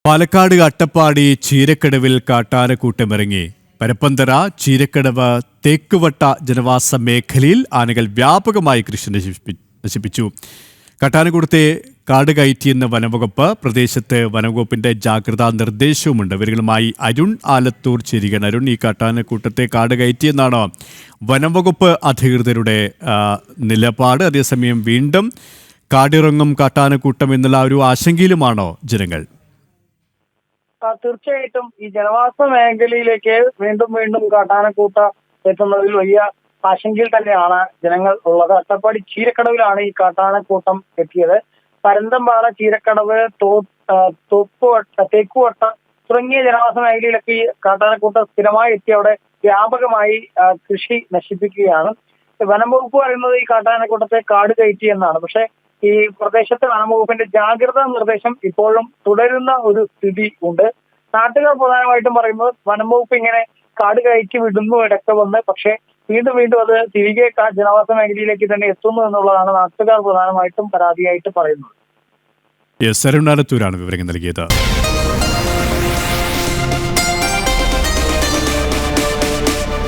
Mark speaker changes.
Speaker 1: പാലക്കാട് അട്ടപ്പാടി ചീരക്കടവിൽ കാട്ടാനക്കൂട്ടമിറങ്ങി. പരപ്പന്തറ ചീരക്കടവ് തേക്കുവട്ട ജനവാസ മേഖലയിൽ ആനകൾ വ്യാപകമായി കൃഷി നശിപ്പിച്ചു. കാട്ടാനക്കൂട്ടത്തെ കാട് കയറ്റിയെന്ന വനംവകുപ്പ്. പ്രദേശത്ത് വനംവകുപ്പിന്റെ ജാഗ്രതാ നിർദ്ദേശവുമുണ്ട്. ഇവരുമായി അരുൺ ആലത്തൂർ ചേരുകയാണ്. അരുൺ, ഈ കാട്ടാനക്കൂട്ടത്തെ കാട് കയറ്റിയെന്നാണ് വനംവകുപ്പ് അധികൃതരുടെ നിലപാട്. അതേസമയം വീണ്ടും കാടിറങ്ങും കാട്ടാനക്കൂട്ടം എന്നുള്ള ഒരു ആശങ്കയിലുമാണോ ജനങ്ങൾ?
Speaker 2: തീർച്ചയായിട്ടും ഈ ജനവാസ മേഖലയിലേക്ക് വീണ്ടും വീണ്ടും കാട്ടാനക്കൂട്ട എത്തുന്നതിൽ വലിയ ആശങ്കയിൽ തന്നെയാണ് ജനങ്ങൾ ഉള്ളത്. അട്ടപ്പാടി ചീരക്കടവിലാണ് ഈ കാട്ടാനക്കൂട്ടം എത്തിയത്. പരന്തംപാറ, ചീരക്കടവ്, തേക്കുവട്ട തുടങ്ങിയ ജനവാസ മേഖലയിലൊക്കെ ഈ കാട്ടാനക്കൂട്ടം സ്ഥിരമായി എത്തി അവിടെ വ്യാപകമായി കൃഷി നശിപ്പിക്കുകയാണ്. വനം വകുപ്പ് പറയുന്നത് ഈ കാട്ടാനക്കൂട്ടത്തെ കാട് കയറ്റി എന്നാണ്. പക്ഷെ ഈ പ്രദേശത്തെ വനംവകുപ്പിന്റെ ജാഗ്രതാ നിർദ്ദേശം ഇപ്പോഴും തുടരുന്ന ഒരു സ്ഥിതി ഉണ്ട്. നാട്ടുകാർ പ്രധാനമായിട്ടും പറയുന്നത് വനംവകുപ്പ് ഇങ്ങനെ കാട് കയറ്റി വിടുന്നു ഇടയ്ക്ക് വന്ന്, പക്ഷെ വീണ്ടും വീണ്ടും അത് തിരികെ ജനവാസ മേഖലയിലേക്ക് തന്നെ എത്തുന്നു എന്നുള്ളതാണ് നാട്ടുകാർ പ്രധാനമായിട്ടും പരാതിയായിട്ട് പറയുന്നത്.
Speaker 1: അരുൺ ആലത്തൂരാണ് വിവരങ്ങൾ നൽകിയത്.